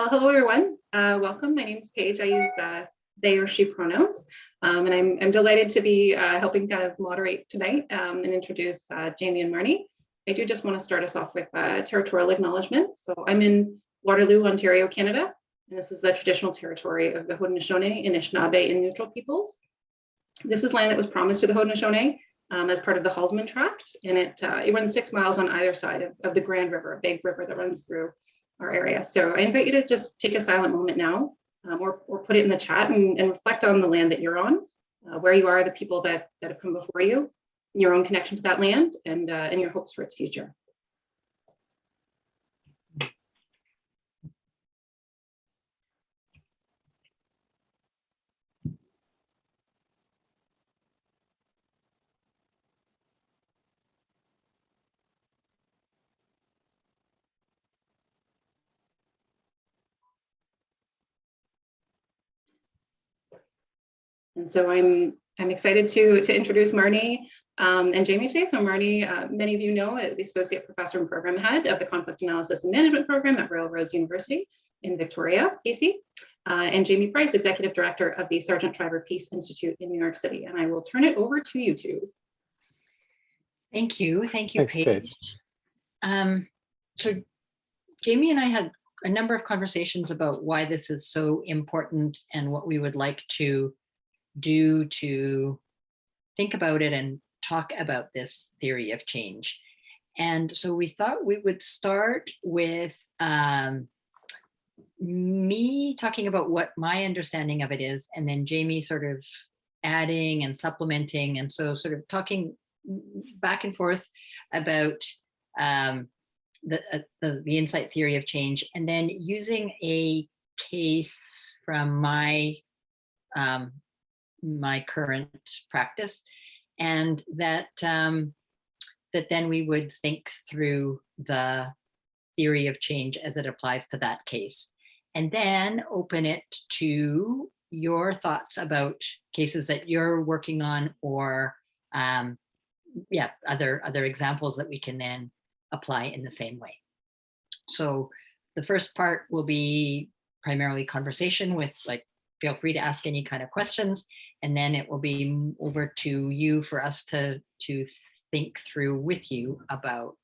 Hello, everyone. Welcome. My name is Paige. I use they or she pronouns, and I'm delighted to be helping kind of moderate tonight and introduce Jamie and Marnie. I do just want to start us off with territorial acknowledgement. So I'm in Waterloo, Ontario, Canada, and this is the traditional territory of the Haudenosaunee, Anishinaabe, and Neutral peoples. This is land that was promised to the Haudenosaunee as part of the Haldeman Tract, and it runs 6 miles on either side of the Grand River, a big river that runs through our area. So I invite you to just take a silent moment now, or put it in the chat and reflect on the land that you're on, where you are, the people that have come before you, your own connection to that land, and your hopes for its future. And so I'm excited to introduce Marnie and Jamie today. So Marnie, many of you know, the Associate Professor and Program Head of the Conflict Analysis and Management Program at Railroads University in Victoria, BC. And Jamie Price, Executive Director of the Sargent Shriver Peace Institute in New York City. And I will turn it over to you two. Thank you. Thank you, Thanks, Paige. So Jamie and I had a number of conversations about why this is so important and what we would like to do to think about it and talk about this theory of change. And so we thought we would start with me talking about what my understanding of it is, and then Jamie sort of adding and supplementing, and so sort of talking back and forth about the insight theory of change, and then using a case from my current practice, and that then we would think through the theory of change as it applies to that case, and then open it to your thoughts about cases that you're working on, or other examples that we can then apply in the same way. So the first part will be primarily conversation with, like, feel free to ask any kind of questions, and then it will be over to you for us to think through with you about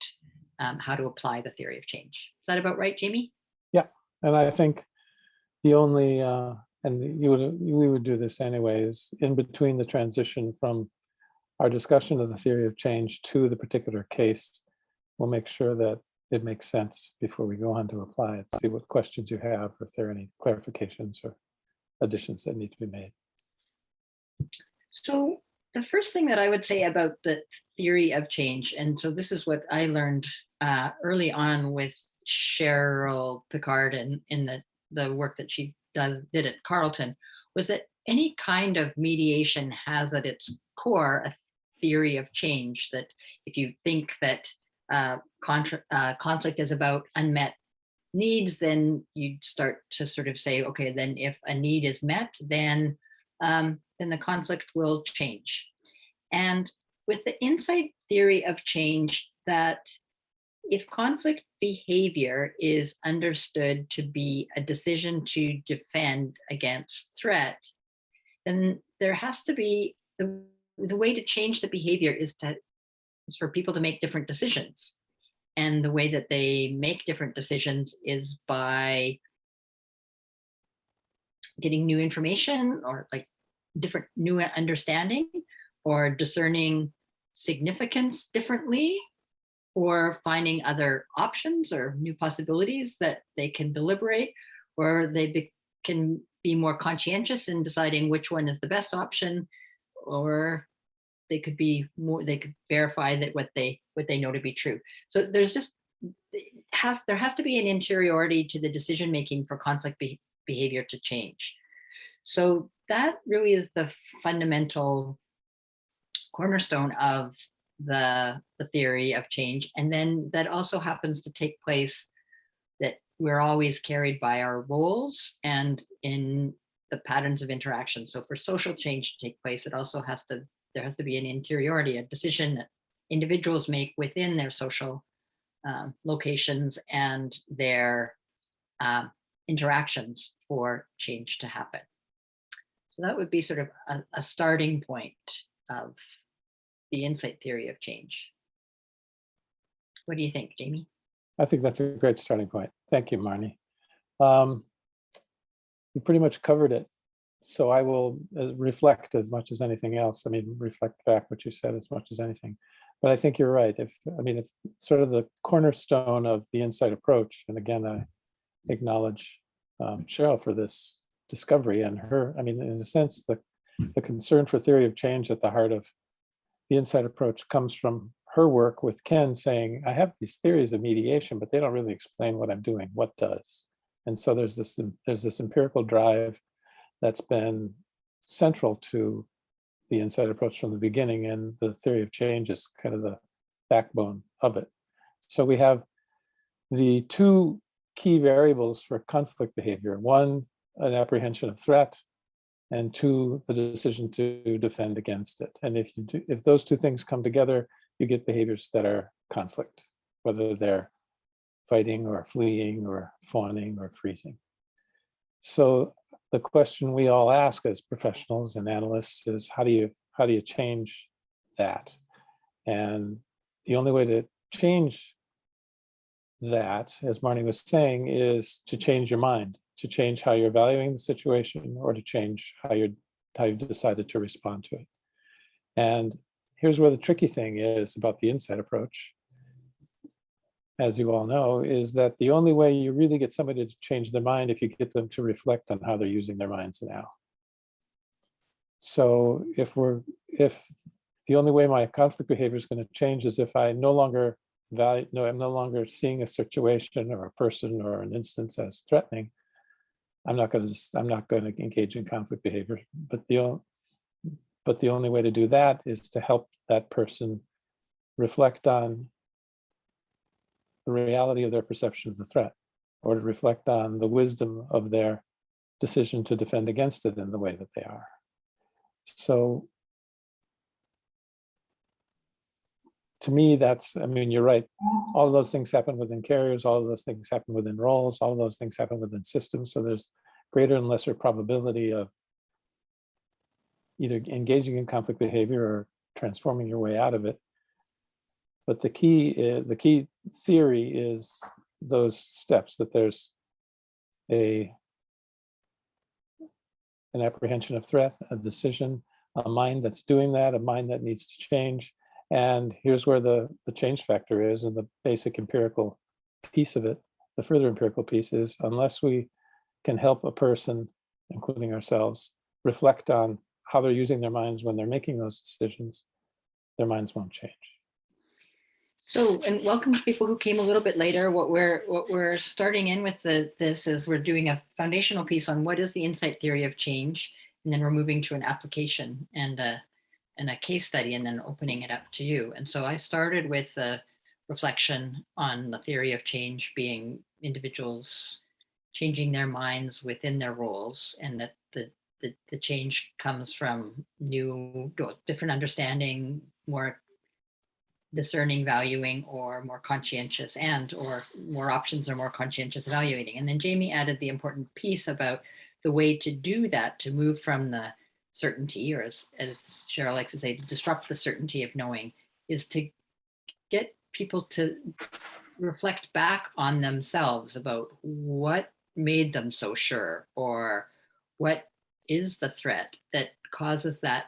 how to apply the theory of change. Is that about right, Jamie? Yeah, and I think the only, and we would do this anyways, in between the transition from our discussion of the theory of change to the particular case, we'll make sure that it makes sense before we go on to apply it, see what questions you have, if there are any clarifications or additions that need to be made. So the first thing that I would say about the theory of change, and so this is what I learned early on with Cheryl Picard and in the work that she did at Carleton, was that any kind of mediation has at its core a theory of change. That if you think that conflict is about unmet needs, then you'd start to sort of say, okay, then if a need is met, then the conflict will change. And with the insight theory of change, that if conflict behavior is understood to be a decision to defend against threat, then there has to be the way to change the behavior is for people to make different decisions. And the way that they make different decisions is by getting new information, or like different new understanding, or discerning significance differently, or finding other options or new possibilities that they can deliberate, or they can be more conscientious in deciding which one is the best option, or they could verify that what they know to be true. So there's just there has to be an interiority to the decision making for conflict behavior to change. So that really is the fundamental cornerstone of the theory of change. And then that also happens to take place, that we're always carried by our roles and in the patterns of interaction. So for social change to take place, there has to be an interiority, a decision that individuals make within their social locations and their interactions for change to happen. So that would be sort of a starting point of the insight theory of change. What do you think, Jamie? I think that's a great starting point. Thank you, Marnie. You pretty much covered it. So I will reflect as much as anything else. I mean, reflect back what you said as much as anything. But I think you're right. If sort of the cornerstone of the insight approach, and again, I acknowledge Cheryl for this discovery and her, in a sense, the concern for theory of change at the heart of the insight approach comes from her work with Ken saying, I have these theories of mediation, but they don't really explain what I'm doing. What does? And so there's this empirical drive that's been central to the insight approach from the beginning, and the theory of change is kind of the backbone of it. So we have the two key variables for conflict behavior: one, an apprehension of threat, and two, the decision to defend against it. And if those two things come together, you get behaviors that are conflict, whether they're fighting or fleeing or fawning or freezing. So the question we all ask as professionals and analysts is, how do you change that? And the only way to change that, as Marnie was saying, is to change your mind, to change how you're valuing the situation, or to change how you've decided to respond to it. And here's where the tricky thing is about the insight approach, as you all know, is that the only way you really get somebody to change their mind if you get them to reflect on how they're using their minds now. So if the only way my conflict behavior is going to change is if I'm no longer seeing a situation or a person or an instance as threatening, I'm not going to engage in conflict behavior. But the only way to do that is to help that person reflect on the reality of their perception of the threat, or to reflect on the wisdom of their decision to defend against it in the way that they are. So to me, you're right. All of those things happen within carriers, all of those things happen within roles, all of those things happen within systems. So there's greater and lesser probability of either engaging in conflict behavior or transforming your way out of it. But the key theory is those steps, that there's an apprehension of threat, a decision, a mind that's doing that, a mind that needs to change. And here's where the change factor is, and the basic empirical piece of it. The further empirical piece is, unless we can help a person, including ourselves, reflect on how they're using their minds when they're making those decisions, their minds won't change. So, and welcome to people who came a little bit later. What we're starting in with this is we're doing a foundational piece on what is the insight theory of change, and then we're moving to an application and a case study, and then opening it up to you. And so I started with a reflection on the theory of change being individuals changing their minds within their roles, and that the change comes from different understanding, more discerning valuing, or more conscientious or more options, or more conscientious evaluating. And then Jamie added the important piece about the way to do that, to move from the certainty, or as Cheryl likes to say, disrupt the certainty of knowing, is to get people to reflect back on themselves about what made them so sure, or what is the threat that causes that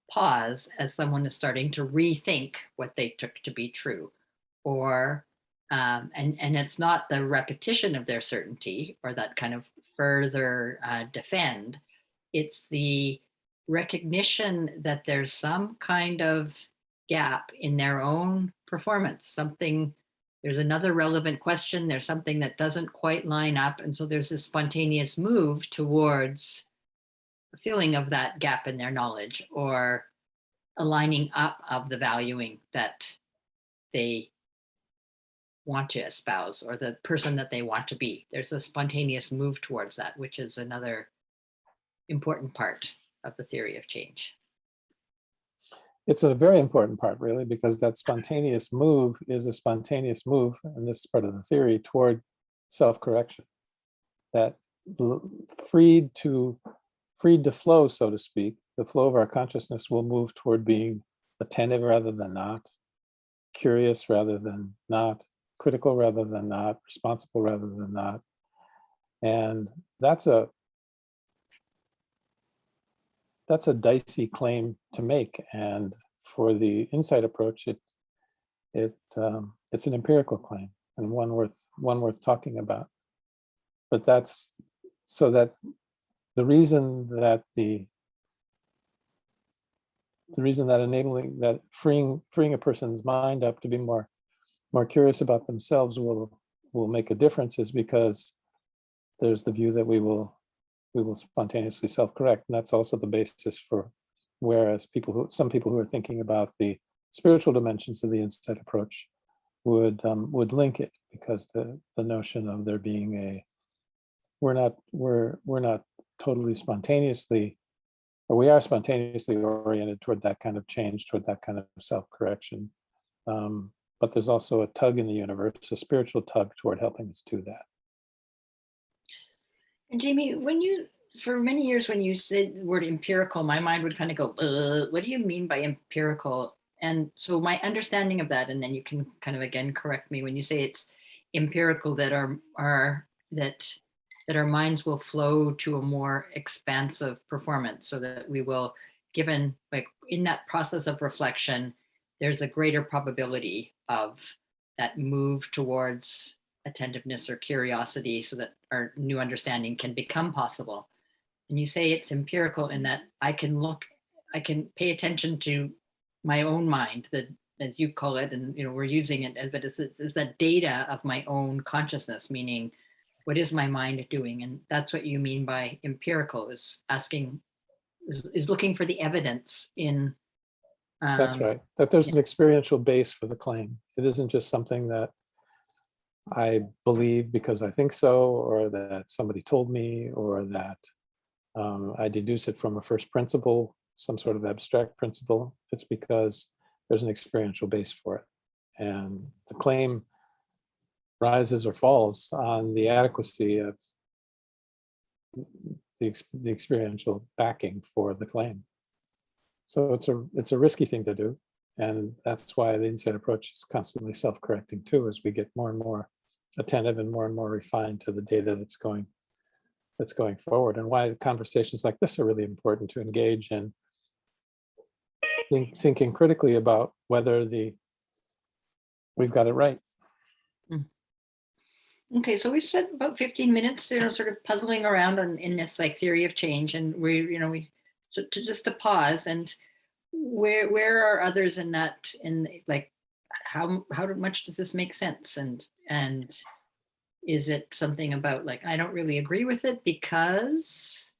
pause as someone is starting to rethink what they took to be true, or and it's not the repetition of their certainty or that kind of further defend. It's the recognition that there's some kind of gap in their own performance. There's another relevant question. There's something that doesn't quite line up, and so there's this spontaneous move towards a feeling of that gap in their knowledge, or a lining up of the valuing that they want to espouse, or the person that they want to be. There's a spontaneous move towards that, which is another important part of the theory of change. It's a very important part, really, because that spontaneous move is a spontaneous move, and this is part of the theory, toward self-correction, that freed to flow, so to speak, the flow of our consciousness will move toward being attentive rather than not, curious rather than not, critical rather than not, responsible rather than not. And that's a dicey claim to make. And for the insight approach, it's an empirical claim, and one worth talking about. But that's so that the reason that enabling, that freeing a person's mind up to be more curious about themselves will make a difference, is because there's the view that we will spontaneously self-correct. And that's also the basis for, whereas some people who are thinking about the spiritual dimensions of the insight approach would link it, because the notion of there being we're not totally spontaneously, or we are spontaneously oriented toward that kind of change, toward that kind of self-correction. But there's also a tug in the universe, a spiritual tug toward helping us do that. And Jamie, for many years, when you said the word empirical, my mind would kind of go, what do you mean by empirical? And so my understanding of that, and then you can kind of again correct me when you say it's empirical, that our minds will flow to a more expansive performance, so that we will, given like in that process of reflection, there's a greater probability of that move towards attentiveness or curiosity, so that our new understanding can become possible. And you say it's empirical in that I can pay attention to my own mind, that as you call it, and we're using it, but it's that data of my own consciousness, meaning what is my mind doing? And that's what you mean by empirical, is looking for the evidence in. That's right. That there's an experiential base for the claim. It isn't just something that I believe because I think so, or that somebody told me, or that I deduce it from a first principle, some sort of abstract principle. It's because there's an experiential base for it. And the claim rises or falls on the adequacy of the experiential backing for the claim. So it's a risky thing to do. And that's why the insight approach is constantly self-correcting too, as we get more and more attentive and more refined to the data that's going forward, and why conversations like this are really important to engage in thinking critically about whether we've got it right. Okay, so we spent about 15 minutes, sort of puzzling around in this like theory of change, and to pause, and where are others in that, in like how much does this make sense, and is it something about like I don't really agree with it because,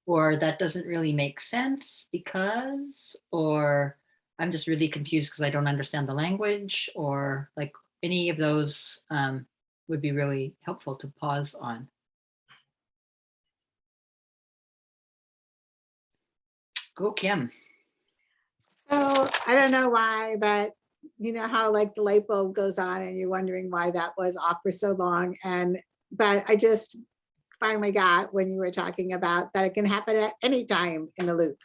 or that doesn't really make sense because, or I'm just really confused because I don't understand the language, or like any of those would be really helpful to pause on. Go, Kim. So I don't know why, but you know how like the light bulb goes on and you're wondering why that was off for so long. But I just finally got, when you were talking about that it can happen at any time in the loop,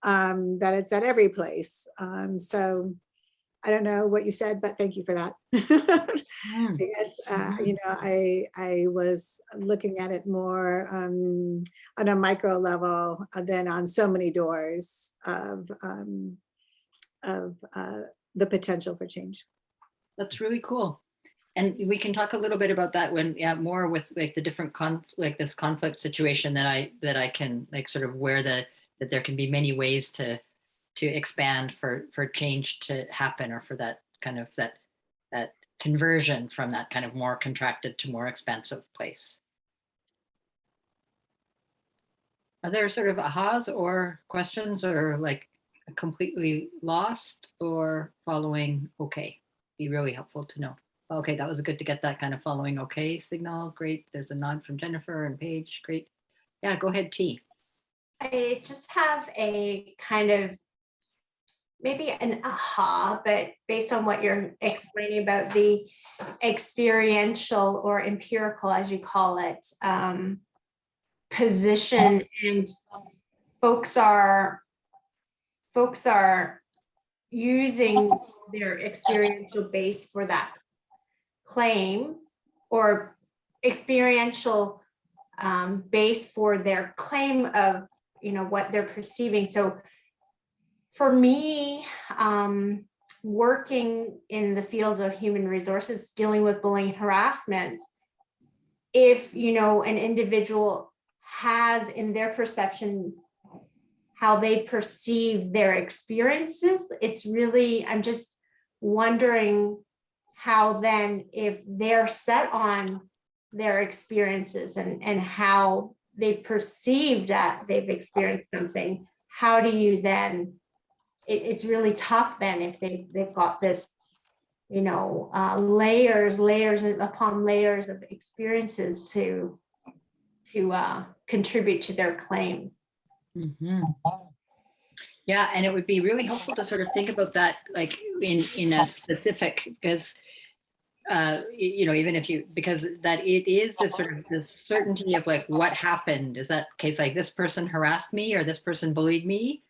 that it's at every place. So I don't know what you said, but thank you for that. I guess, I was looking at it more on a micro level than on so many doors of the potential for change. That's really cool. And we can talk a little bit about that when, more with like the different this conflict situation that I can like sort of that there can be many ways to expand for change to happen, or for that kind of that conversion from that kind of more contracted to more expansive place. Are there sort of ahas or questions, or like completely lost or following okay? Be really helpful to know. Okay, that was good to get that kind of following okay signal. Great. There's a nod from Jennifer and Paige. Great. Yeah, go ahead, T. I just have a kind of maybe an aha, but based on what you're explaining about the experiential or empirical, as you call it, position, and folks are using their experiential base for that claim, or experiential base for their claim of, what they're perceiving. So for me, working in the field of human resources, dealing with bullying and harassment, if, an individual has in their perception how they perceive their experiences, it's really, I'm just wondering how then, if they're set on their experiences and how they've perceived that they've experienced something, how do you then, it's really tough then if they've got this, layers upon layers of experiences to contribute to their claims. Mhm. Yeah, and it would be really helpful to sort of think about that, like in a specific, because even if you, because that it is the sort of the certainty of like what happened. Is that case like this person harassed me or this person bullied me,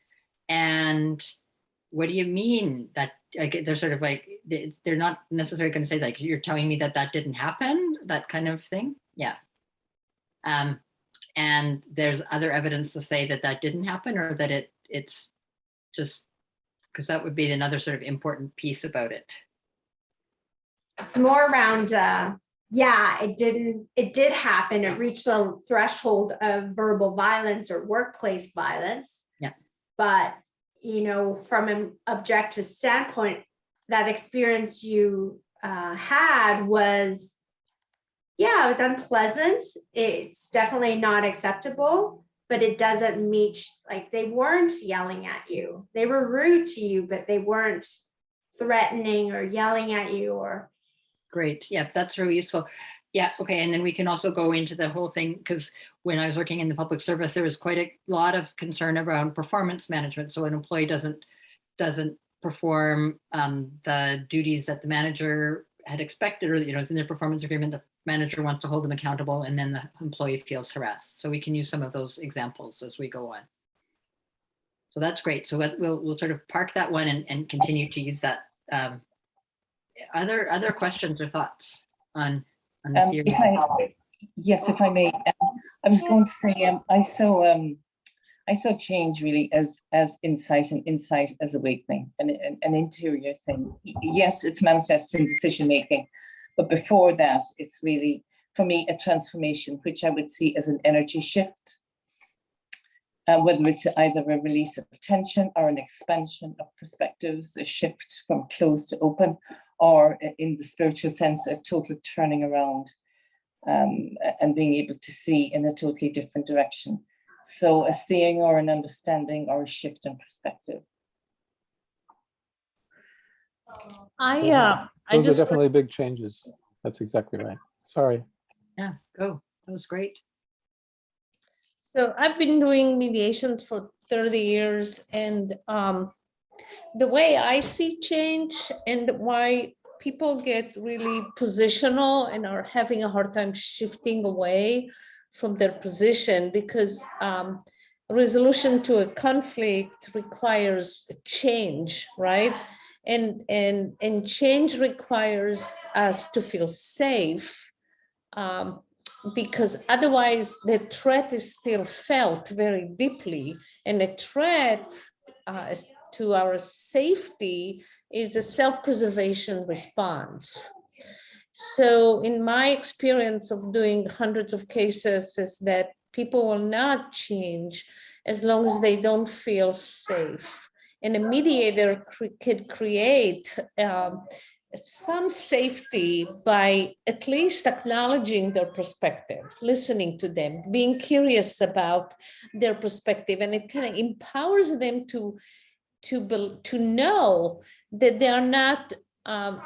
and what do you mean that, like, they're sort of like, they're not necessarily going to say like, you're telling me that didn't happen, that kind of thing. Yeah. And there's other evidence to say that didn't happen, or that it's just, because that would be another sort of important piece about it. It's more around, it did happen. It reached the threshold of verbal violence or workplace violence. Yeah. But, from an objective standpoint, that experience you had was, it was unpleasant. It's definitely not acceptable, but it doesn't meet, like, they weren't yelling at you. They were rude to you, but they weren't threatening or yelling at you or. Great. Yeah, that's really useful. Yeah. Okay. And then we can also go into the whole thing, because when I was working in the public service, there was quite a lot of concern around performance management. So an employee doesn't perform the duties that the manager had expected, or, it's in their performance agreement, the manager wants to hold them accountable, and then the employee feels harassed. So we can use some of those examples as we go on. So that's great. So we'll sort of park that one and continue to use that. Other questions or thoughts on the theory? Yes, if I may, I was going to say, I saw change really as insight, and insight as awakening, and an interior thing. Yes, it's manifest in decision making, but before that, it's really, for me, a transformation, which I would see as an energy shift. Whether it's either a release of tension or an expansion of perspectives, a shift from closed to open, or in the spiritual sense, a total turning around, and being able to see in a totally different direction. So a seeing or an understanding or a shift in perspective. Those are definitely big changes. That's exactly right. Sorry. Yeah, go. That was great. So I've been doing mediations for 30 years, and the way I see change and why people get really positional and are having a hard time shifting away from their position, because resolution to a conflict requires change, right? And change requires us to feel safe, because otherwise the threat is still felt very deeply, and the threat to our safety is a self-preservation response. So in my experience of doing hundreds of cases is that people will not change as long as they don't feel safe. And a mediator could create some safety by at least acknowledging their perspective, listening to them, being curious about their perspective, and it kind of empowers them to know that they are not,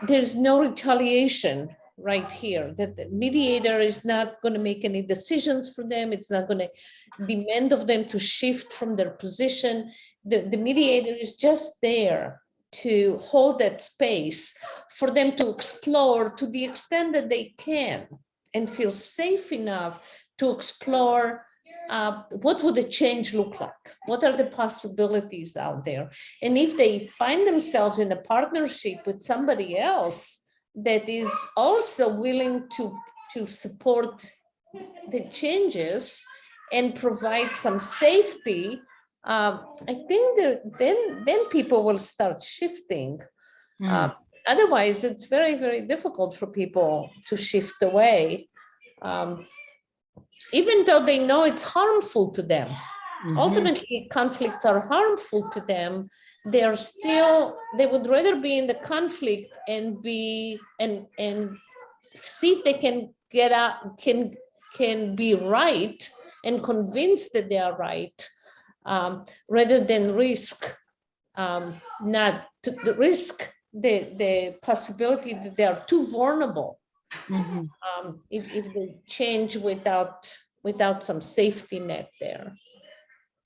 there's no retaliation right here, that the mediator is not going to make any decisions for them. It's not going to demand of them to shift from their position. The mediator is just there to hold that space for them to explore to the extent that they can and feel safe enough to explore what would the change look like? What are the possibilities out there? And if they find themselves in a partnership with somebody else that is also willing to support the changes and provide some safety, I think then people will start shifting. Otherwise, it's very, very difficult for people to shift away. Even though they know it's harmful to them. Ultimately, conflicts are harmful to them. They would rather be in the conflict and be and see if they can get out, can be right and convinced that they are right, rather than risk not to the risk the possibility that they are too vulnerable. If they change without some safety net there.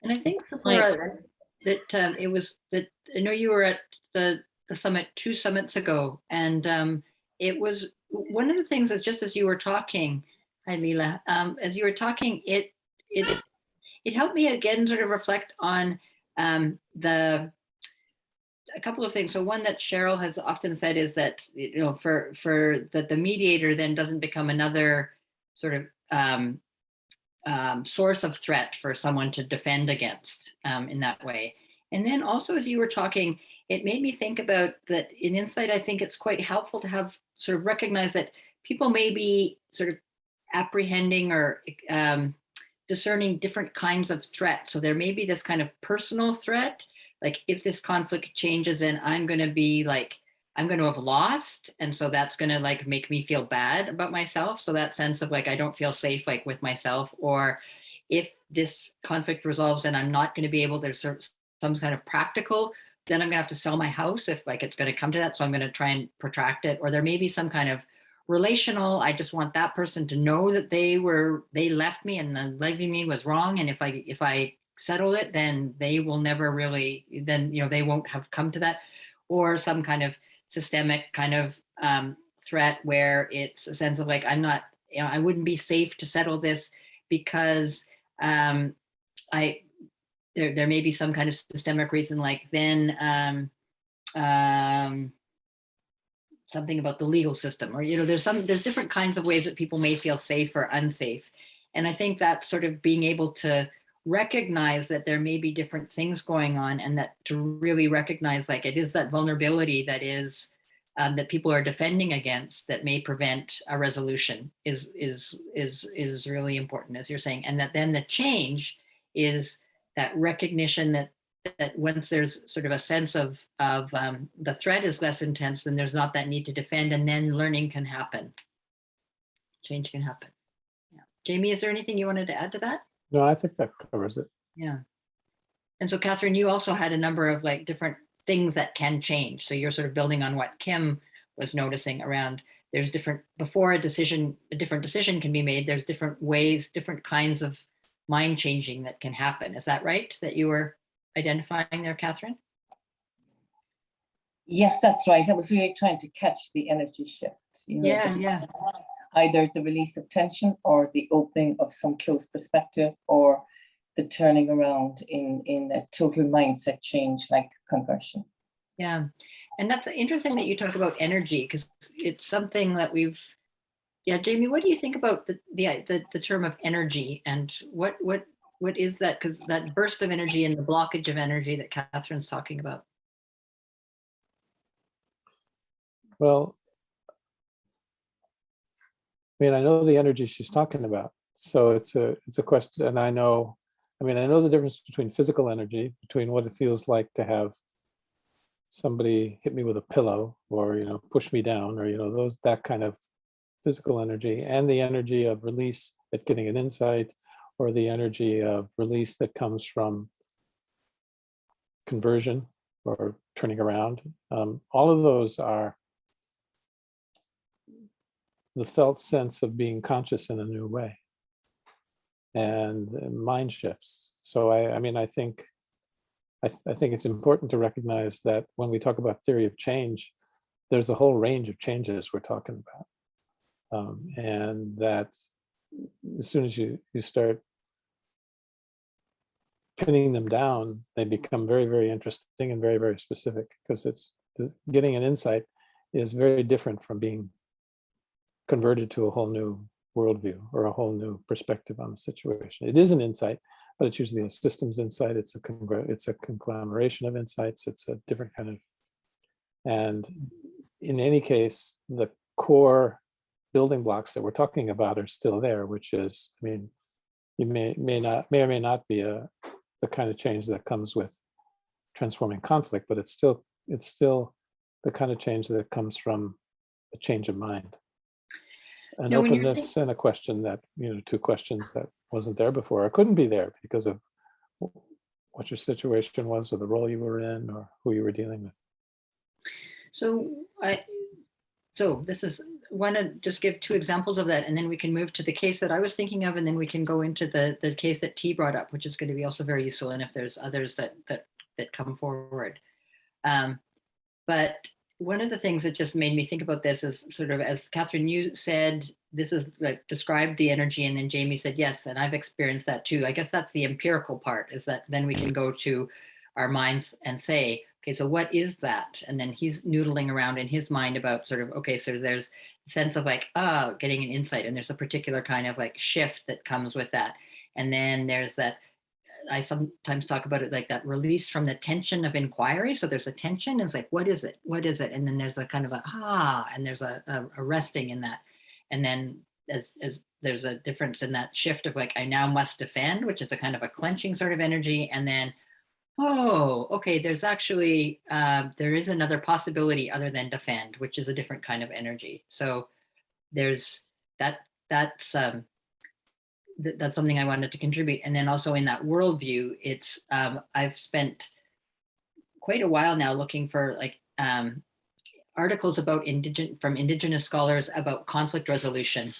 And I think Sephora, that it was that I know you were at the summit 2 summits ago, and it was one of the things that just as you were talking, hi Leela, as you were talking, it helped me again sort of reflect on a couple of things. So one that Cheryl has often said is that, you know, for that the mediator then doesn't become another sort of source of threat for someone to defend against in that way. And then also, as you were talking, it made me think about that in Insight. I think it's quite helpful to have sort of recognize that people may be sort of apprehending or discerning different kinds of threat. So there may be this kind of personal threat, like if this conflict changes, then I'm going to be like, I'm going to have lost. And so that's going to like make me feel bad about myself. So that sense of like, I don't feel safe like with myself, or if this conflict resolves and I'm not going to be able to serve some kind of practical, then I'm going to have to sell my house if like it's going to come to that. So I'm going to try and protract it. Or there may be some kind of relational, I just want that person to know that they left me and the leaving me was wrong. And if I settle it, then they will never really, then, you know, they won't have come to that. Or some kind of systemic kind of threat where it's a sense of like, I'm not, you know, I wouldn't be safe to settle this because there may be some kind of systemic reason, like then something about the legal system, or, you know, there's different kinds of ways that people may feel safe or unsafe. And I think that's sort of being able to recognize that there may be different things going on, and that to really recognize like it is that vulnerability that is that people are defending against that may prevent a resolution is really important, as you're saying. And that then the change is that recognition that once there's sort of a sense of the threat is less intense, then there's not that need to defend, and then learning can happen. Change can happen. Yeah. Jamie, is there anything you wanted to add to that? No, I think that covers it. Yeah. And so Catherine, you also had a number of like different things that can change. So you're sort of building on what Kim was noticing around, there's different, before a different decision can be made, there's different ways, different kinds of mind changing that can happen. Is that right, that you were identifying there, Catherine? Yes, that's right. I was really trying to catch the energy shift. You know, Yeah. Either the release of tension or the opening of some closed perspective, or the turning around in a total mindset change like conversion. Yeah. And that's interesting that you talk about energy, because it's something that yeah, Jamie, what do you think about the term of energy, and what is that? Because that burst of energy and the blockage of energy that Catherine's talking about. Well, I mean, I know the energy she's talking about. So it's a question, and I know the difference between physical energy, between what it feels like to have somebody hit me with a pillow, or, you know, push me down, or, you know, that kind of physical energy, and the energy of release at getting an insight, or the energy of release that comes from conversion or turning around. All of those are the felt sense of being conscious in a new way and mind shifts. So I mean, I think it's important to recognize that when we talk about theory of change, there's a whole range of changes we're talking about. And that as soon as you start pinning them down, they become very, very interesting and very, very specific, because getting an insight is very different from being converted to a whole new worldview or a whole new perspective on the situation. It is an insight, but it's usually a systems insight. It's a conglomeration of insights. It's a different kind of, and in any case, the core building blocks that we're talking about are still there, which is, I mean, you may or may not be the kind of change that comes with transforming conflict, but it's still the kind of change that comes from a change of mind, an Now, when you're openness, and a question that, two questions that wasn't there before or couldn't be there because of what your situation was or the role you were in or who you were dealing with. So this is, want to just give two examples of that, and then we can move to the case that I was thinking of, and then we can go into the case that T brought up, which is going to be also very useful, and if there's others that come forward. But one of the things that just made me think about this is sort of, as Catherine, you said, this is like described the energy, and then Jamie said, yes, and I've experienced that too. I guess that's the empirical part, is that then we can go to our minds and say, okay, so what is that? And then he's noodling around in his mind about sort of, okay, so there's a sense of like, getting an insight, and there's a particular kind of like shift that comes with that. And then there's that, I sometimes talk about it like that release from the tension of inquiry. So there's a tension, and it's like, what is it? What is it? And then there's a kind of and there's a resting in that. And then as there's a difference in that shift of like, I now must defend, which is a kind of a clenching sort of energy. And then, oh, okay, there's actually, there is another possibility other than defend, which is a different kind of energy. So there's that's something I wanted to contribute. And then also in that worldview, it's, I've spent quite a while now looking for like articles about from indigenous scholars about conflict resolution.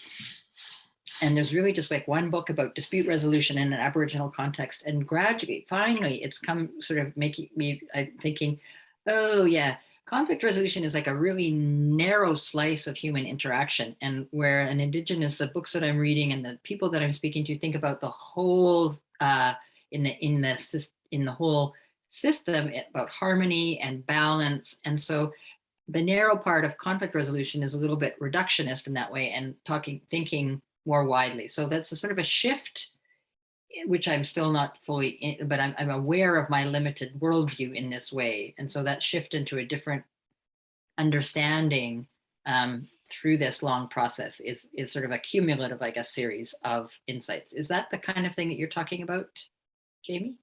And there's really just like one book about dispute resolution in an Aboriginal context. And gradually, finally, it's come sort of making me thinking, oh yeah, conflict resolution is like a really narrow slice of human interaction. And where an Indigenous, the books that I'm reading and the people that I'm speaking to think about the whole, in the whole system, about harmony and balance. And so the narrow part of conflict resolution is a little bit reductionist in that way, and thinking more widely. So that's a sort of a shift, which I'm still not fully in, but I'm aware of my limited worldview in this way. And so that shift into a different understanding through this long process is sort of a cumulative, like a series of insights. Is that the kind of thing that you're talking about, Jamie?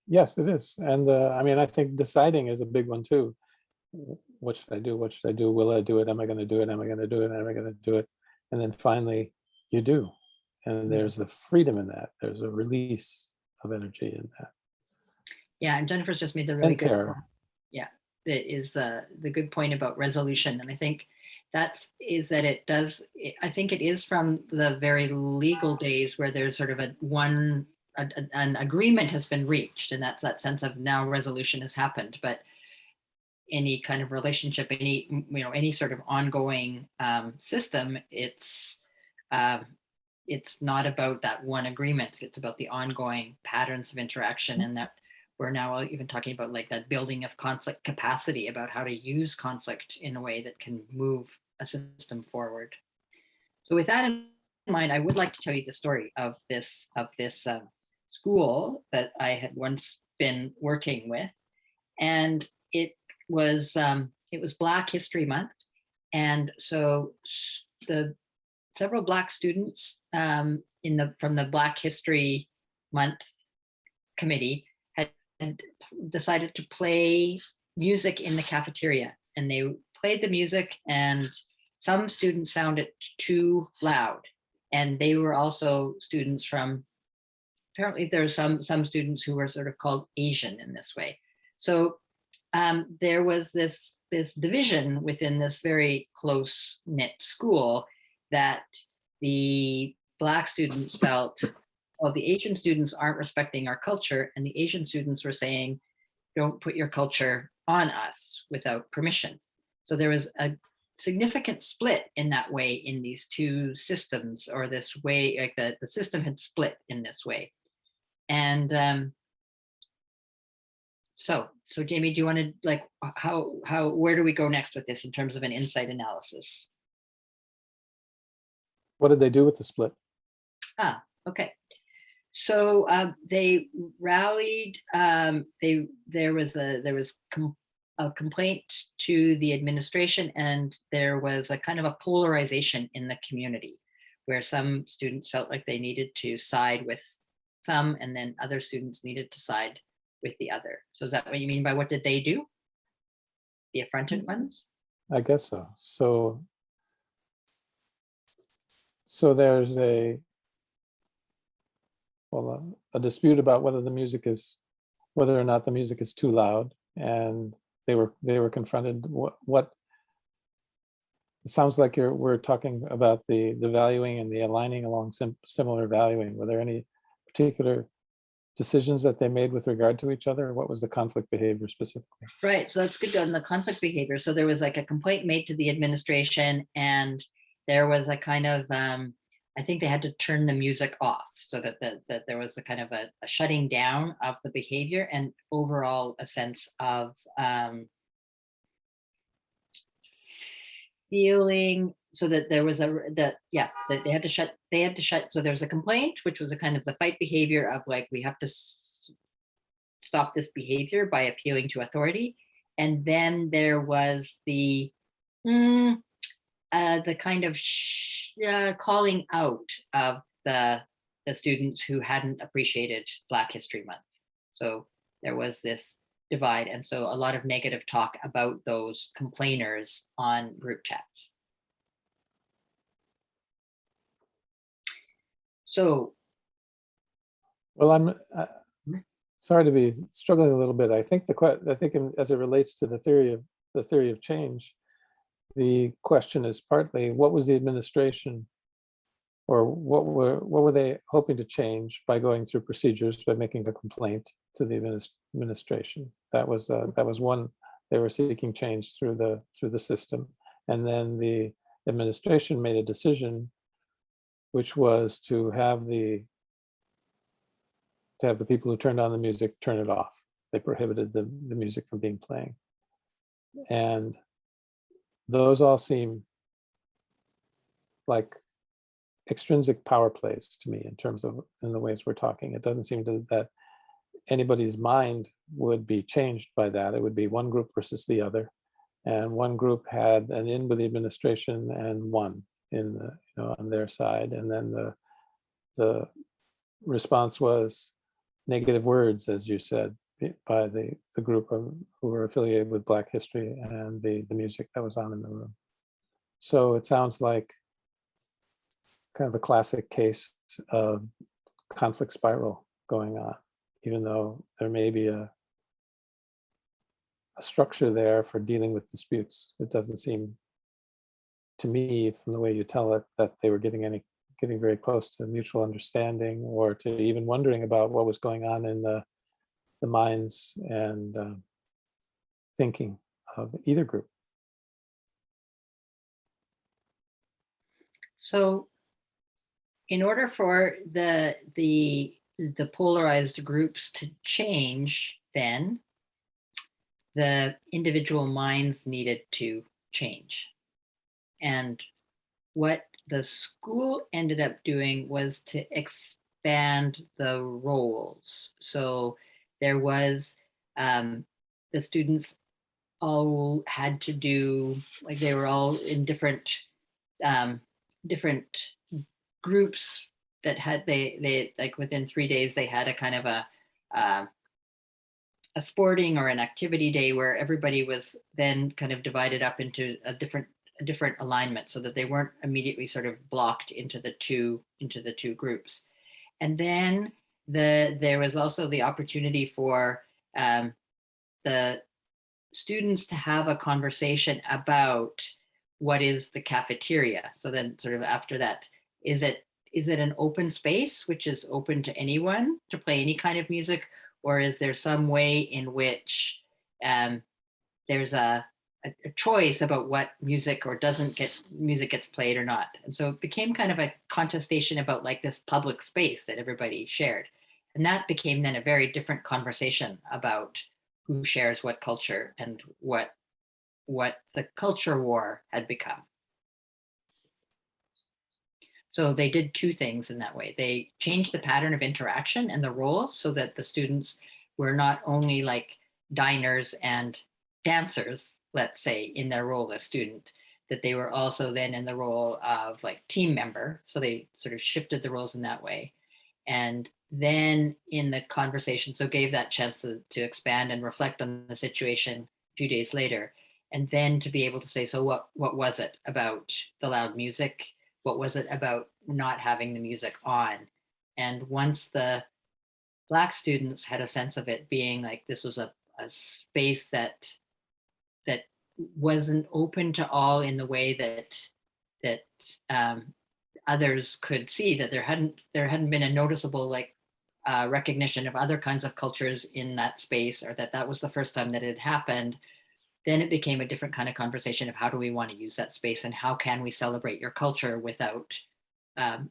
Yes, it is. And I mean, I think deciding is a big one too. What should I do? What should I do? Will I do it? Am I going to do it? Am I going to do it? Am I going to do it? And then finally you do. And there's a freedom in that. There's a release of energy in that. Yeah, and Jennifer's just made the really good point. Yeah, that is the good point about resolution. And I think I think it is from the very legal days where there's sort of an agreement has been reached, and that's that sense of now resolution has happened. But any kind of relationship, any sort of ongoing system, it's not about that one agreement. It's about the ongoing patterns of interaction, and that we're now even talking about like that building of conflict capacity, about how to use conflict in a way that can move a system forward. So with that in mind, I would like to tell you the story of this school that I had once been working with, and it was Black History Month, and so the several Black students from the Black History Month committee had decided to play music in the cafeteria, and they played the music, and some students found it too loud, and they were also students from, apparently there's some students who were sort of called Asian in this way. So there was this division within this very close knit school, that the Black students felt, well, the Asian students aren't respecting our culture, and the Asian students were saying, don't put your culture on us without permission. So there was a significant split in that way in these two systems, or this way, like the system had split in this way. And so Jamie, do you want to, like, where do we go next with this in terms of an insight analysis? What did they do with the split? Okay. So they rallied. There was a complaint to the administration, and there was a kind of a polarization in the community, where some students felt like they needed to side with some, and then other students needed to side with the other. So is that what you mean by what did they do? The affronted ones? I guess so. So there's a dispute about whether or not the music is too loud, and they were confronted. What it sounds like we're talking about the valuing and the aligning along similar valuing. Were there any particular decisions that they made with regard to each other? What was the conflict behavior specifically? Right, so that's good on the conflict behavior. So there was like a complaint made to the administration, and there was a kind of, I think they had to turn the music off, so that there was a kind of a shutting down of the behavior, and overall a sense of feeling, so that there was that they had to shut. So there was a complaint, which was a kind of the fight behavior of like, we have to stop this behavior by appealing to authority. And then there was the kind of calling out of the students who hadn't appreciated Black History Month. So there was this divide, and so a lot of negative talk about those complainers on group chats. So, well, I'm sorry to be struggling a little bit. I think as it relates to the theory of change, the question is partly what was the administration, or what were they hoping to change by going through procedures, by making a complaint to the administration? That was one. They were seeking change through the system, and then the administration made a decision, which was to have the people who turned on the music turn it off. They prohibited the music from being playing. And those all seem like extrinsic power plays to me in the ways we're talking. It doesn't seem that anybody's mind would be changed by that. It would be one group versus the other. And one group had an in with the administration and won on their side. And then the response was negative words, as you said, by the group who were affiliated with Black history and the music that was on in the room. So it sounds like kind of a classic case of conflict spiral going on, even though there may be a structure there for dealing with disputes. It doesn't seem to me, from the way you tell it, that they were getting very close to mutual understanding, or to even wondering about what was going on in the minds and thinking of either group. So in order for the polarized groups to change, then the individual minds needed to change. And what the school ended up doing was to expand the roles. So there was, the students all had to do, like they were all in different groups that had, they like within 3 days, they had a kind of a sporting or an activity day where everybody was then kind of divided up into a different alignment, so that they weren't immediately sort of blocked into the two groups. And then there was also the opportunity for the students to have a conversation about what is the cafeteria? So then sort of after that, is it an open space which is open to anyone to play any kind of music, or is there some way in which there's a choice about what music or music gets played or not? And so it became kind of a contestation about like this public space that everybody shared. And that became then a very different conversation about who shares what culture and what the culture war had become. So they did two things in that way. They changed the pattern of interaction and the roles so that the students were not only like diners and dancers, let's say, in their role as student, that they were also then in the role of like team member. So they sort of shifted the roles in that way. And then in the conversation, so gave that chance to expand and reflect on the situation a few days later. And then to be able to say, so what was it about the loud music? What was it about not having the music on? And once the Black students had a sense of it being like this was a space that wasn't open to all in the way that others could see, that there hadn't been a noticeable like recognition of other kinds of cultures in that space, or that was the first time that it happened, then it became a different kind of conversation of how do we want to use that space and how can we celebrate your culture without,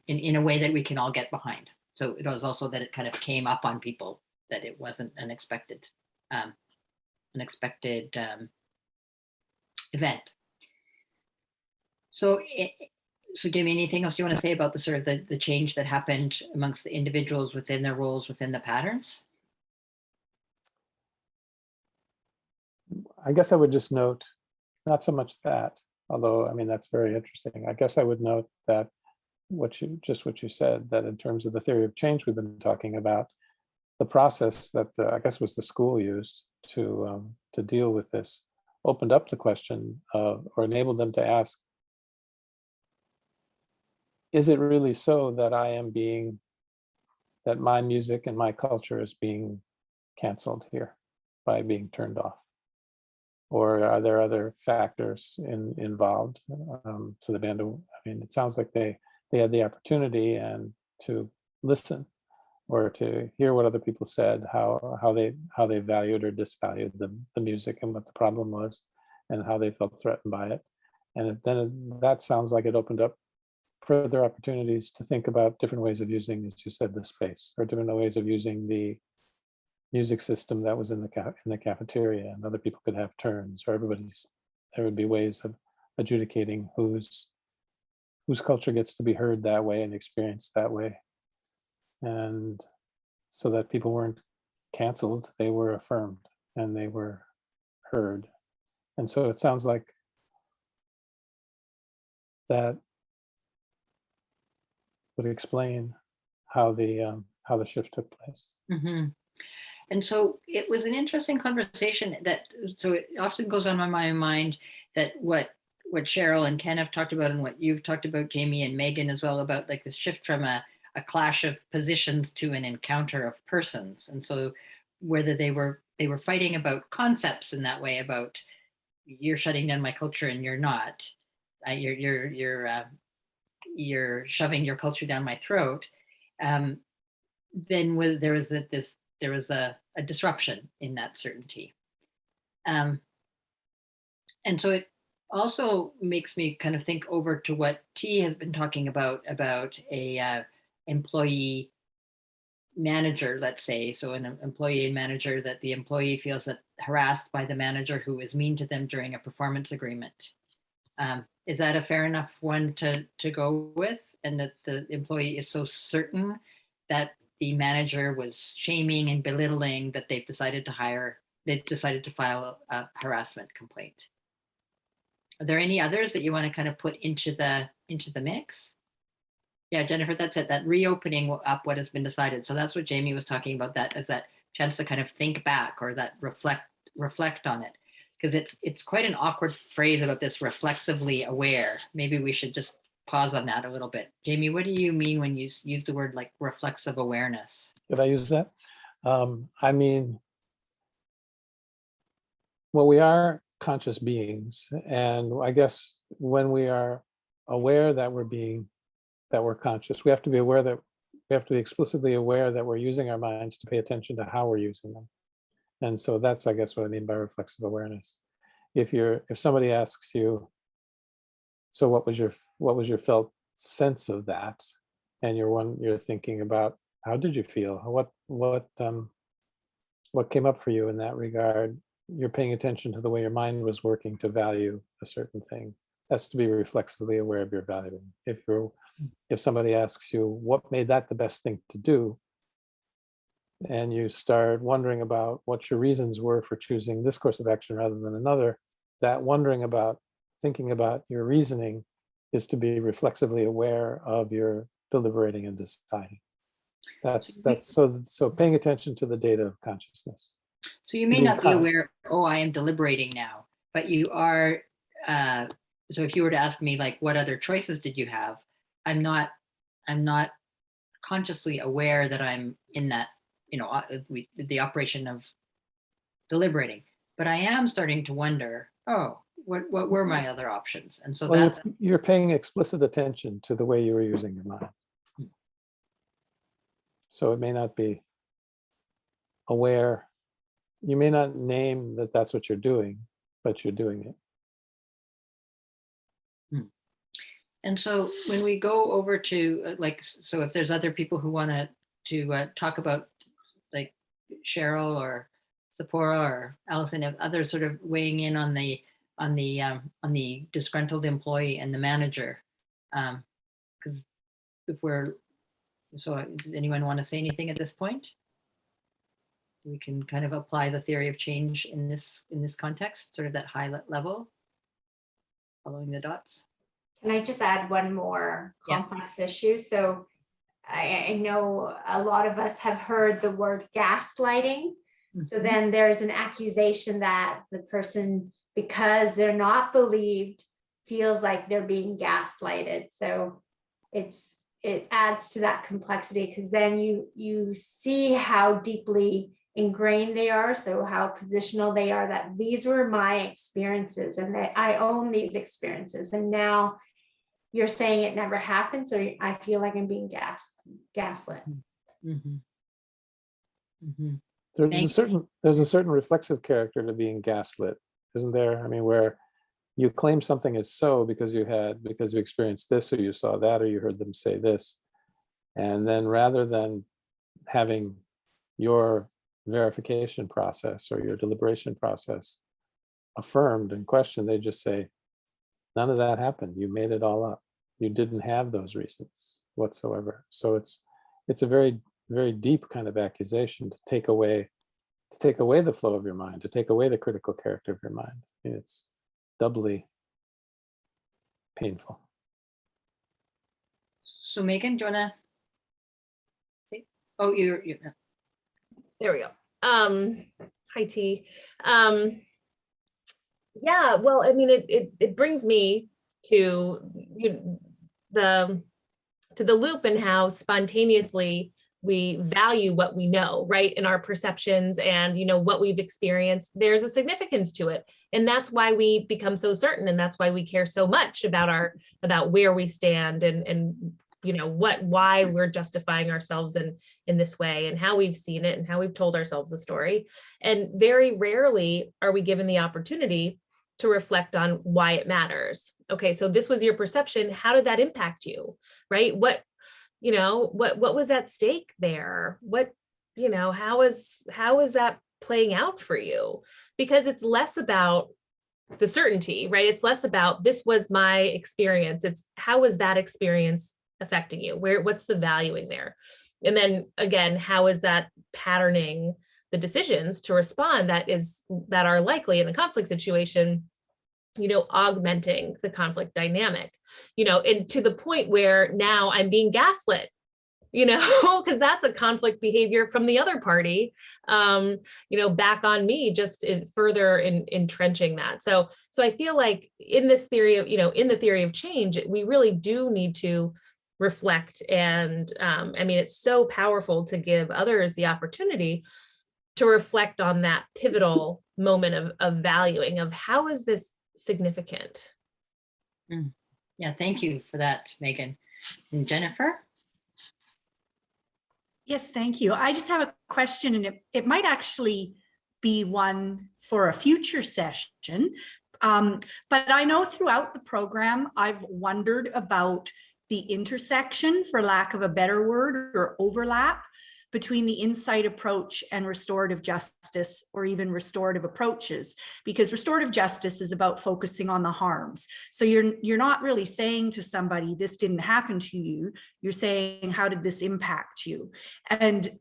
in a way that we can all get behind. So it was also that it kind of came up on people, that it wasn't an expected event. So Jamie, anything else you want to say about the sort of the change that happened amongst the individuals within their roles, within the patterns? I guess I would just note, not so much that, although, I mean, that's very interesting. I guess I would note that what you said, that in terms of the theory of change we've been talking about, the process that I guess was the school used to deal with this opened up the question of, or enabled them to ask, is it really so that that my music and my culture is being canceled here by being turned off? Or are there other factors involved? So the band, I mean, it sounds like they had the opportunity and to listen or to hear what other people said, how they valued or disvalued the music and what the problem was and how they felt threatened by it. And then that sounds like it opened up further opportunities to think about different ways of using, as you said, the space, or different ways of using the music system that was in the cafeteria, and other people could have turns, or there would be ways of adjudicating whose culture gets to be heard that way and experienced that way. And so that people weren't canceled, they were affirmed and they were heard. And so it sounds like that would explain how the shift took place. Mm-hmm. And so it was an interesting conversation so it often goes on my mind that what Cheryl and Ken have talked about and what you've talked about, Jamie and Megan as well, about like this shift from a clash of positions to an encounter of persons. And so whether they were fighting about concepts in that way, about you're shutting down my culture and you're not, you're shoving your culture down my throat, then there was a disruption in that certainty. And so it also makes me kind of think over to what T has been talking about a employee manager, let's say. So an employee and manager, that the employee feels harassed by the manager who is mean to them during a performance agreement. Is that a fair enough one to go with? And that the employee is so certain that the manager was shaming and belittling that they've decided to file a harassment complaint. Are there any others that you want to kind of put into the mix? Yeah, Jennifer, that's it, that reopening up what has been decided. So that's what Jamie was talking about, that as that chance to kind of think back, or that reflect on it. Because it's quite an awkward phrase about this reflexively aware. Maybe we should just pause on that a little bit. Jamie, what do you mean when you use the word like reflexive awareness? Did I use that? I mean, well, we are conscious beings. And I guess when we are aware that we're conscious, we have to be aware that we have to be explicitly aware that we're using our minds to pay attention to how we're using them. And so that's, I guess, what I mean by reflexive awareness. If somebody asks you, so what was your felt sense of that? And you're thinking about, how did you feel? What came up for you in that regard? You're paying attention to the way your mind was working to value a certain thing. That's to be reflexively aware of your valuing. If somebody asks you, what made that the best thing to do? And you start wondering about what your reasons were for choosing this course of action rather than another, that thinking about your reasoning is to be reflexively aware of your deliberating and deciding. That's so paying attention to the data of consciousness. So you may not be aware, oh, I am deliberating now, but you are, so if you were to ask me, like, what other choices did you have? I'm not consciously aware that I'm in that, the operation of deliberating, but I am starting to wonder, oh, what were my other options? And so you're paying explicit attention to the way you were using your mind. So it may not be aware. You may not name that that's what you're doing, but you're doing it. And so when we go over to so if there's other people who want to talk about, like Cheryl or Sephora or Allison, if others sort of weighing in on the disgruntled employee and the manager, because does anyone want to say anything at this point? We can kind of apply the theory of change in this context, sort of that high level, following the dots. Can I just add one more complex issue? So I know a lot of us have heard the word gaslighting. So then there's an accusation that the person, because they're not believed, feels like they're being gaslighted. So it adds to that complexity, because then you see how deeply ingrained they are, so how positional they are, that these were my experiences and that I own these experiences, and now you're saying it never happened, so I feel like I'm being gaslit. Mm-hmm. Mm-hmm. There's a certain reflexive character to being gaslit, isn't there? I mean, where you claim something is so because you experienced this, or you saw that, or you heard them say this, and then rather than having your verification process or your deliberation process affirmed and questioned, they just say, none of that happened. You made it all up. You didn't have those reasons whatsoever. So it's a very, very deep kind of accusation to take away the flow of your mind, to take away the critical character of your mind. It's doubly painful. So Megan, do you wanna say? Oh, you're there we go. Hi T. Yeah, well, I mean, it brings me to the loop and how spontaneously we value what we know, right? In our perceptions and, what we've experienced, there's a significance to it. And that's why we become so certain. And that's why we care so much about where we stand and why we're justifying ourselves in this way and how we've seen it and how we've told ourselves the story. And very rarely are we given the opportunity to reflect on why it matters. Okay, so this was your perception. How did that impact you, right? What was at stake there? How is that playing out for you? Because it's less about the certainty, right? It's less about this was my experience. It's how was that experience affecting you? What's the valuing there? And then again, how is that patterning the decisions to respond that are likely in a conflict situation, augmenting the conflict dynamic, and to the point where now I'm being gaslit, because that's a conflict behavior from the other party, back on me, just further entrenching that. So I feel like in this theory of, in the theory of change, we really do need to reflect. And it's so powerful to give others the opportunity to reflect on that pivotal moment of valuing of how is this significant? Yeah, thank you for that, Megan. And Jennifer? Yes, thank you. I just have a question, and it might actually be one for a future session. But I know throughout the program, I've wondered about the intersection, for lack of a better word, or overlap between the insight approach and restorative justice, or even restorative approaches, because restorative justice is about focusing on the harms. So you're not really saying to somebody, this didn't happen to you. You're saying, how did this impact you? And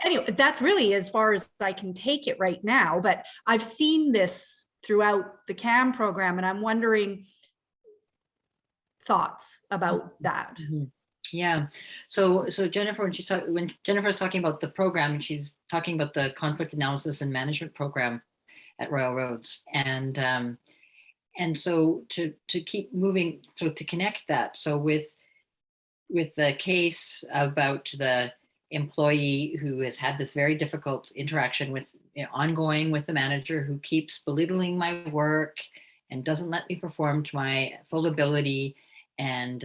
anyway, that's really as far as I can take it right now, but I've seen this throughout the CAM program, and I'm wondering thoughts about that. Yeah. So Jennifer, when Jennifer's talking about the program, she's talking about the conflict analysis and management program at Royal Roads, and so to keep moving, so to connect that, so with the case about the employee who has had this very difficult interaction with, ongoing with the manager who keeps belittling my work and doesn't let me perform to my full ability, and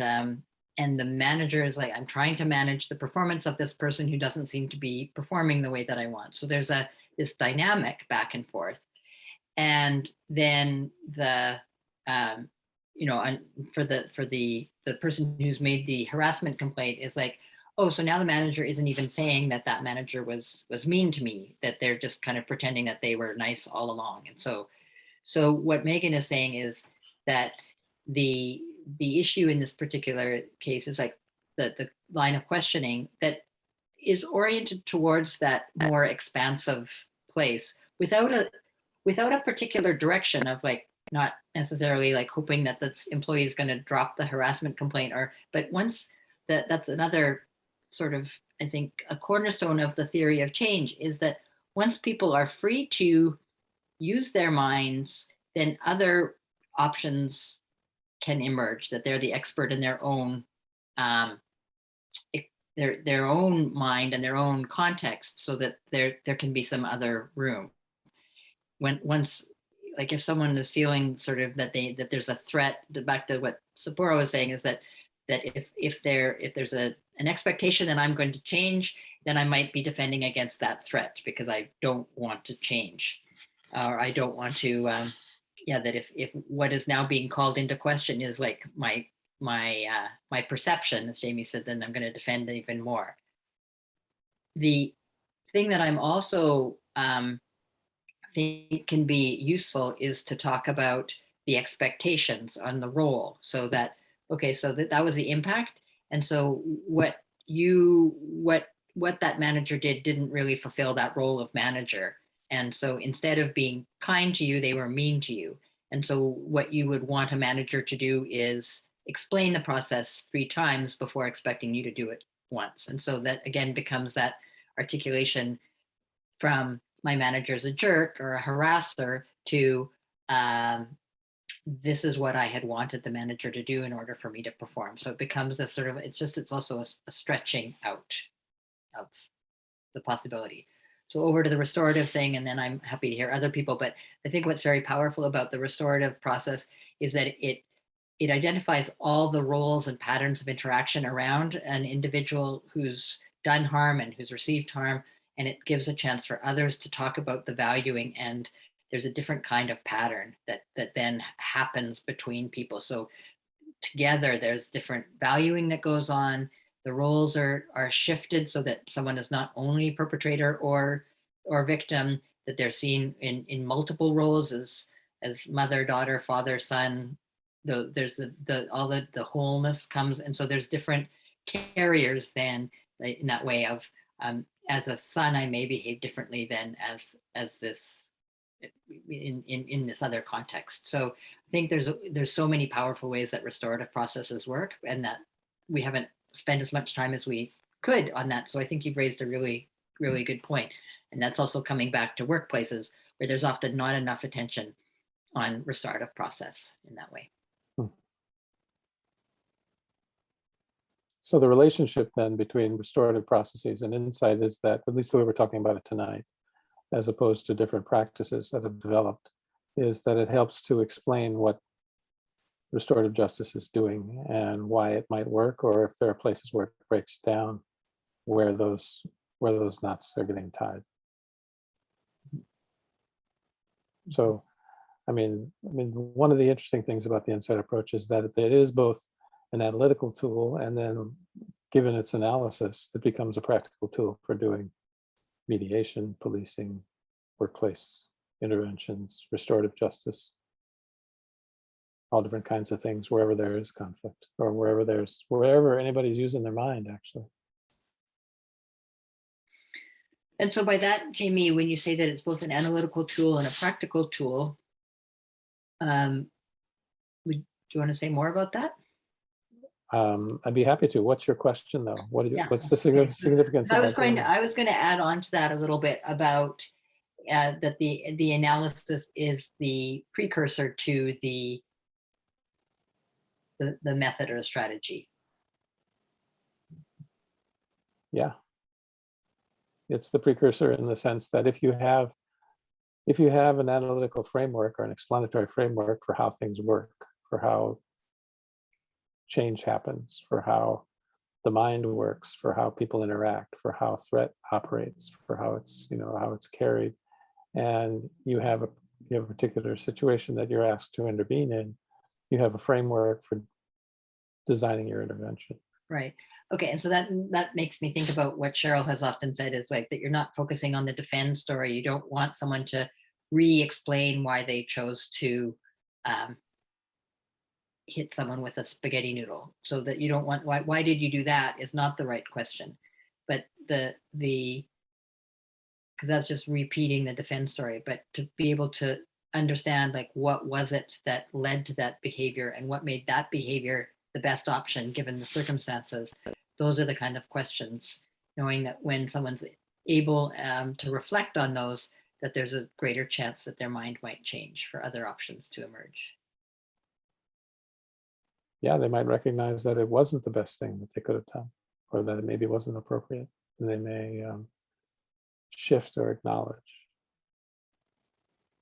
the manager is like, I'm trying to manage the performance of this person who doesn't seem to be performing the way that I want. So there's this dynamic back and forth. And then the, for the person who's made the harassment complaint is like, oh, so now the manager isn't even saying that manager was mean to me, that they're just kind of pretending that they were nice all along. And so what Megan is saying is that the issue in this particular case is like the line of questioning that is oriented towards that more expansive place without a particular direction of like, not necessarily like hoping that this employee is going to drop the harassment complaint, but once that's another sort of, I think, a cornerstone of the theory of change is that once people are free to use their minds, then other options can emerge, that they're the expert in their own their own mind and their own context, so that there can be some other room. Once, like if someone is feeling sort of that there's a threat, back to what Sapporo was saying, is that if there's an expectation that I'm going to change, then I might be defending against that threat because I don't want to change, or I don't want to that if what is now being called into question is like my perception, as Jamie said, then I'm going to defend even more. The thing that I'm also think can be useful is to talk about the expectations on the role, so that, okay, so that was the impact, and so what that manager didn't really fulfill that role of manager. And so instead of being kind to you, they were mean to you. And so what you would want a manager to do is explain the process 3 times before expecting you to do it once. And so that again becomes that articulation from my manager's a jerk or a harasser to this is what I had wanted the manager to do in order for me to perform. So it becomes a sort of, it's also a stretching out of the possibility. So over to the restorative thing, and then I'm happy to hear other people, but I think what's very powerful about the restorative process is that it identifies all the roles and patterns of interaction around an individual who's done harm and who's received harm, and it gives a chance for others to talk about the valuing, and there's a different kind of pattern that then happens between people. So together there's different valuing that goes on. The roles are shifted so that someone is not only perpetrator or victim, that they're seen in multiple roles as mother, daughter, father, son. There's the wholeness comes, and so there's different carriers then in that way of as a son I may behave differently than as this in this other context. So I think there's so many powerful ways that restorative processes work, and that we haven't spent as much time as we could on that. So I think you've raised a really, really good point. And that's also coming back to workplaces where there's often not enough attention on restorative process in that way. So the relationship then between restorative processes and insight is that, at least the way we're talking about it tonight, as opposed to different practices that have developed, is that it helps to explain what restorative justice is doing and why it might work, or if there are places where it breaks down, where those knots are getting tied. So, I mean, one of the interesting things about the insight approach is that it is both an analytical tool, and then given its analysis, it becomes a practical tool for doing mediation, policing, workplace interventions, restorative justice, all different kinds of things wherever there is conflict, or wherever anybody's using their mind, actually. And so by that, Jamie, when you say that it's both an analytical tool and a practical tool, do you want to say more about that? I'd be happy to. What's your question, though? Yeah. What's the significance I of was that going thing? to add on to that a little bit about that the analysis is the precursor to the method or the strategy. Yeah. It's the precursor in the sense that if you have an analytical framework or an explanatory framework for how things work, for how change happens, for how the mind works, for how people interact, for how threat operates, for how it's, how it's carried, and you have a particular situation that you're asked to intervene in, you have a framework for designing your intervention. Right. Okay. And so that makes me think about what Cheryl has often said, is like that you're not focusing on the defend story. You don't want someone to re-explain why they chose to hit someone with a spaghetti noodle. So that you don't want, why did you do that is not the right question. But because that's just repeating the defend story, but to be able to understand, like, what was it that led to that behavior and what made that behavior the best option given the circumstances. Those are the kind of questions, knowing that when someone's able to reflect on those, that there's a greater chance that their mind might change for other options to emerge. Yeah, they might recognize that it wasn't the best thing that they could have done, or that it maybe wasn't appropriate. And they may shift or acknowledge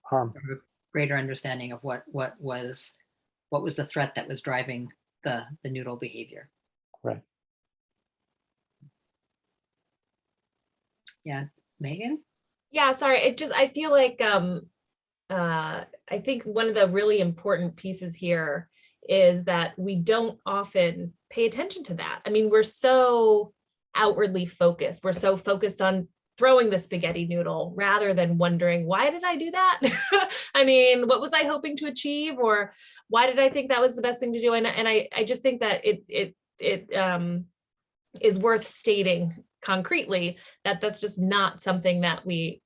harm. Greater understanding of what was the threat that was driving the noodle behavior. Right. Yeah, Megan? Yeah, sorry. I feel like I think one of the really important pieces here is that we don't often pay attention to that. I mean, we're so outwardly focused. We're so focused on throwing the spaghetti noodle rather than wondering, why did I do that? I mean, what was I hoping to achieve, or why did I think that was the best thing to do? And I just think that it is worth stating concretely that that's just not something that we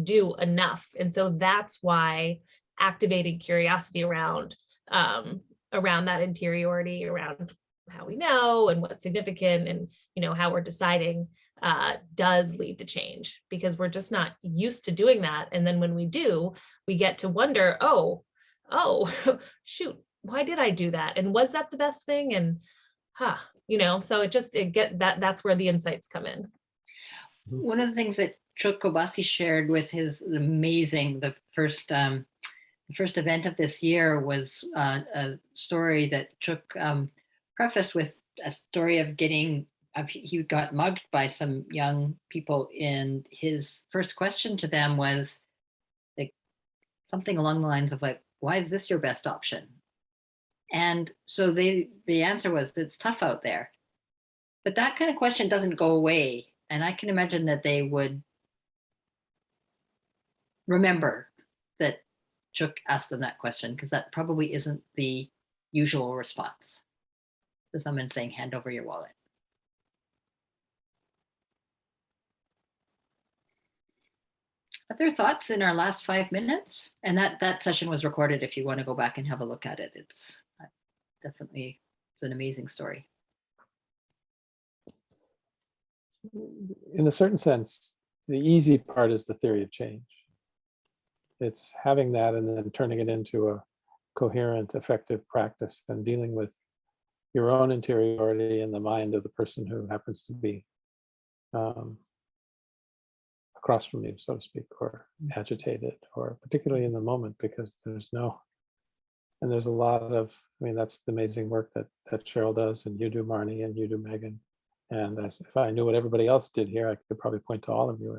do enough. And so that's why activating curiosity around that interiority, around how we know and what's significant, and how we're deciding does lead to change, because we're just not used to doing that. And then when we do, we get to wonder, oh shoot, why did I do that, and was that the best thing? And so that's where the insights come in. One of the things that Chuck Kobasi shared with the first event of this year was a story that Chuck prefaced with a story of he got mugged by some young people, and his first question to them was like something along the lines of like, why is this your best option? And so the answer was, it's tough out there. But that kind of question doesn't go away. And I can imagine that they would remember that Chuck asked them that question, because that probably isn't the usual response to someone saying, hand over your wallet. Other thoughts in our last 5 minutes? And that session was recorded if you want to go back and have a look at it. It's definitely an amazing story. In a certain sense, the easy part is the theory of change. It's having that and then turning it into a coherent, effective practice and dealing with your own interiority and the mind of the person who happens to be across from you, so to speak, or agitated, or particularly in the moment, because there's a lot of, I mean, that's the amazing work that Cheryl does, and you do, Marnie, and you do, Megan. And if I knew what everybody else did here, I could probably point to all of you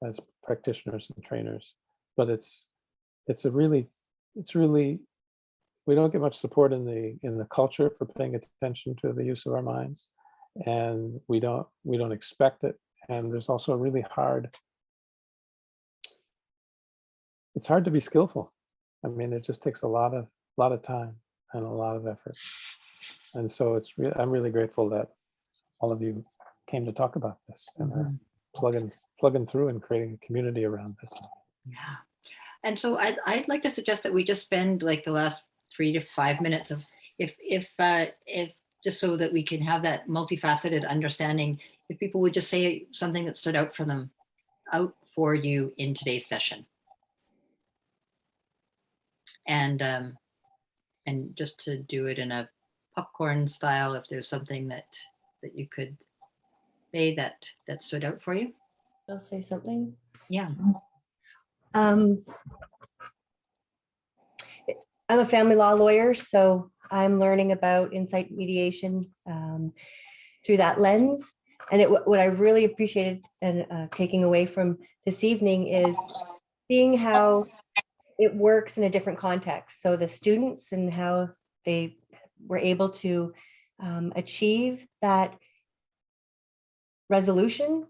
as practitioners and trainers. But it's really, we don't get much support in the culture for paying attention to the use of our minds, and we don't expect it. And there's also a really it's hard to be skillful. I mean, it just takes a lot of time and a lot of effort. And so I'm really grateful that all of you came to talk about this and are plugging through and creating a community around this. Yeah. And so I'd like to suggest that we just spend like the last 3 to 5 minutes of, if just so that we can have that multifaceted understanding, if people would just say something that stood out for you in today's session. And just to do it in a popcorn style, if there's something that you could say that stood out for you. I'll say something. Yeah. I'm a family law lawyer, so I'm learning about insight mediation through that lens. And what I really appreciated and taking away from this evening is seeing how it works in a different context. So the students and how they were able to achieve that resolution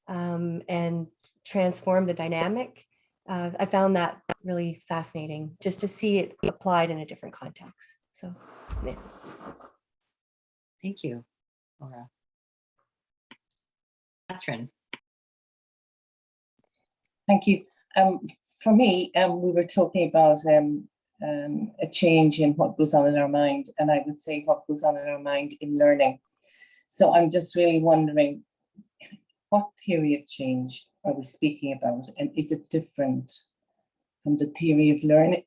and transform the dynamic. I found that really fascinating, just to see it applied in a different context. So, yeah. Thank you, Laura. Catherine. Thank you. For me, we were talking about a change in what goes on in our mind, and I would say what goes on in our mind in learning. So I'm just really wondering, what theory of change are we speaking about, and is it different from the theory of learning,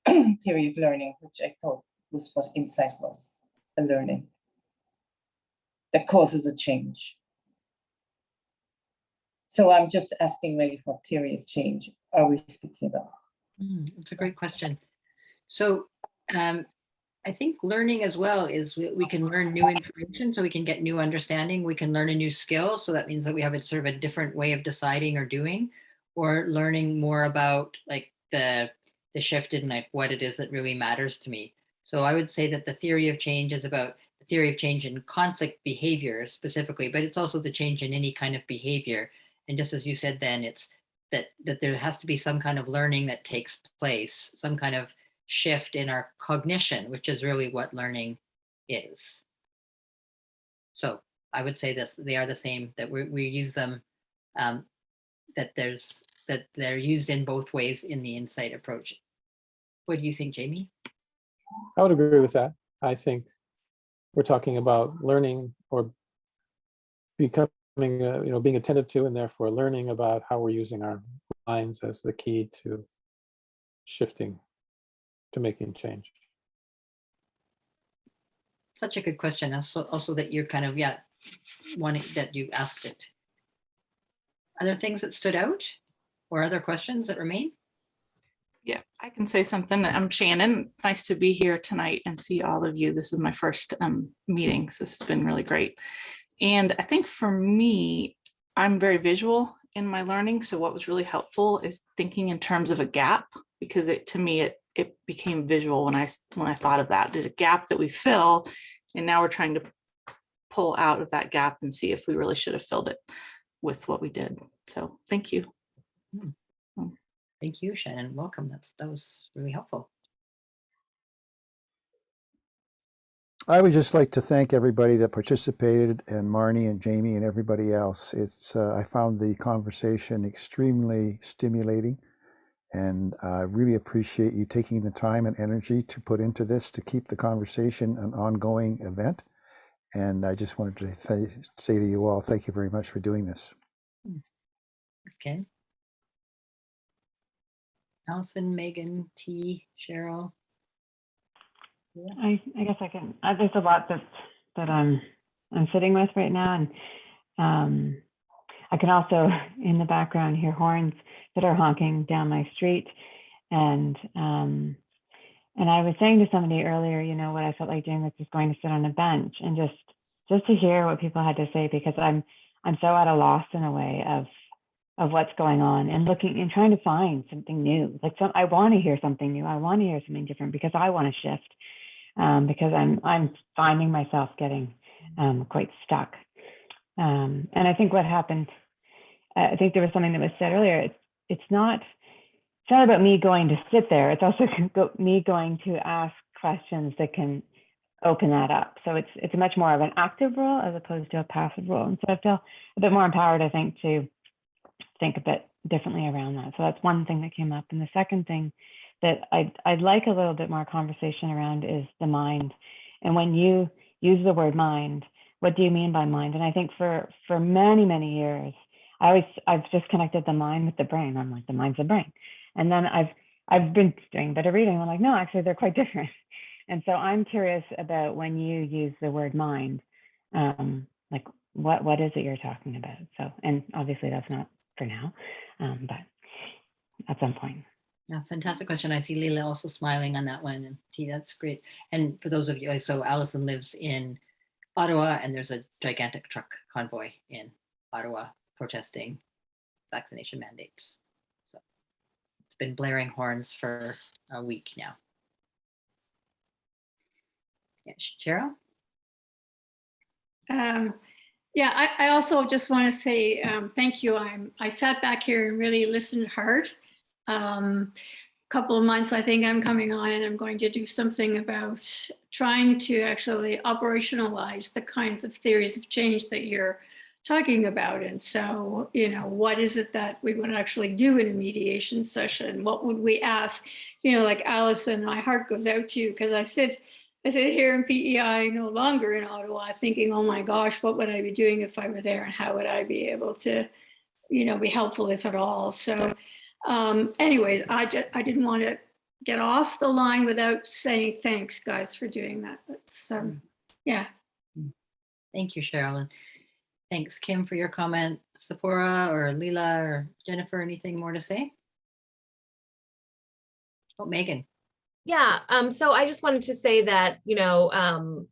which I thought was what insight was, a learning that causes a change? So I'm just asking really, what theory of change are we speaking about? That's a great question. So I think learning as well is we can learn new information, so we can get new understanding. We can learn a new skill, so that means that we have a sort of a different way of deciding or doing, or learning more about like the shift in like what it is that really matters to me. So I would say that the theory of change is about the theory of change in conflict behavior specifically, but it's also the change in any kind of behavior. And just as you said, then it's that there has to be some kind of learning that takes place, some kind of shift in our cognition, which is really what learning is. So I would say this, they are the same, that we use them, that they're used in both ways in the insight approach. What do you think, Jamie? I would agree with that. I think we're talking about learning or becoming, being attentive to, and therefore learning about how we're using our minds as the key to shifting, to making change. Such a good question. Also that you're kind of, wanting that you asked it. Other things that stood out or other questions that remain? Yeah, I can say something. I'm Shannon. Nice to be here tonight and see all of you. This is my first meeting, so this has been really great. And I think for me, I'm very visual in my learning. So what was really helpful is thinking in terms of a gap, because to me it became visual when I thought of that. There's a gap that we fill, and now we're trying to pull out of that gap and see if we really should have filled it with what we did. So thank you. Thank you, Shannon. Welcome. That was really helpful. I would just like to thank everybody that participated, and Marnie and Jamie and everybody else. I found the conversation extremely stimulating, and I really appreciate you taking the time and energy to put into this to keep the conversation an ongoing event. And I just wanted to say to you all, thank you very much for doing this. Okay. Allison, Megan, T, Cheryl. Yeah. I guess I can. There's a lot that I'm sitting with right now, and I can also, in the background, hear horns that are honking down my street. And I was saying to somebody earlier, you know, what I felt like doing was just going to sit on a bench and just to hear what people had to say, because I'm so at a loss in a way of what's going on, and looking and trying to find something new. Like I want to hear something new. I want to hear something different because I want to shift. Because I'm finding myself getting quite stuck. And I think what happened, I think there was something that was said earlier. It's not about me going to sit there. It's also me going to ask questions that can open that up. So it's much more of an active role as opposed to a passive role. And so I feel a bit more empowered, I think, to think a bit differently around that. So that's one thing that came up. And the second thing that I'd like a little bit more conversation around is the mind. And when you use the word mind, what do you mean by mind? And I think for many, many years, I've just connected the mind with the brain. I'm like, the mind's the brain. And then I've been doing a bit of reading. I'm like, no, actually, they're quite different. And so I'm curious about when you use the word mind, like what is it you're talking about? So, and obviously that's not for now, but at some point. Yeah, fantastic question. I see Leila also smiling on that one. And that's great. And for those of you, so Allison lives in Ottawa, and there's a gigantic truck convoy in Ottawa protesting vaccination mandates. So it's been blaring horns for a week now. Yeah, Cheryl? Yeah, I also just want to say thank you. I sat back here and really listened hard. Couple of months, I think I'm coming on, and I'm going to do something about trying to actually operationalize the kinds of theories of change that you're talking about. And so, you know, what is it that we would actually do in a mediation session? What would we ask? You know, like Allison, my heart goes out to you, because I sit here in PEI, no longer in Ottawa, thinking, oh my gosh, what would I be doing if I were there, and how would I be able to, you know, be helpful, if at all? So anyways, I didn't want to get off the line without saying thanks, guys, for doing that. That's yeah. Thank you, Cheryl. And thanks, Kim, for your comment. Sephora or Leila or Jennifer, anything more to say? Oh, Megan. Yeah, so I just wanted to say that, you know,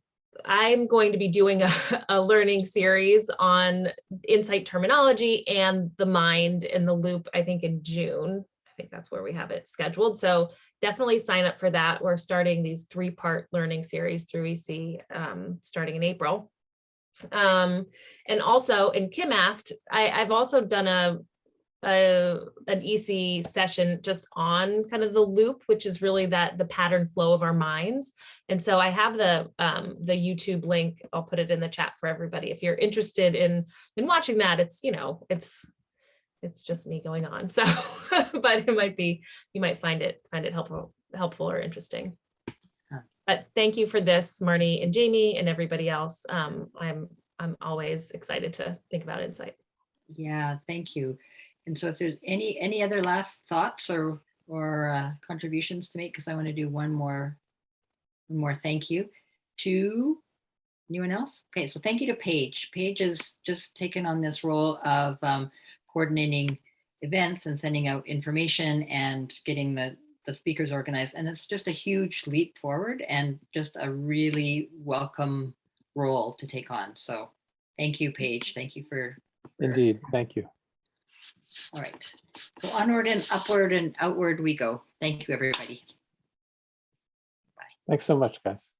I'm going to be doing a learning series on insight terminology and the mind in the loop, I think in June. I think that's where we have it scheduled. So definitely sign up for that. We're starting these 3-part learning series through EC starting in April. And also, and Kim asked, I've also done an EC session just on kind of the loop, which is really the pattern flow of our minds. And so I have the YouTube link. I'll put it in the chat for everybody. If you're interested in watching that, it's, you know, it's just me going on. So, but it might be, you might find it helpful or interesting. But thank you for this, Marnie and Jamie and everybody else. I'm always excited to think about insight. Yeah, thank you. And so if there's any other last thoughts or contributions to make, because I want to do one more thank you to anyone else. Okay, so thank you to Paige. Paige has just taken on this role of coordinating events and sending out information and getting the speakers organized. And it's just a huge leap forward and just a really welcome role to take on. So thank you, Paige. Thank you for Indeed, thank you. All right, so onward and upward and outward we go. Thank you, everybody. Bye. Thanks so much, guys.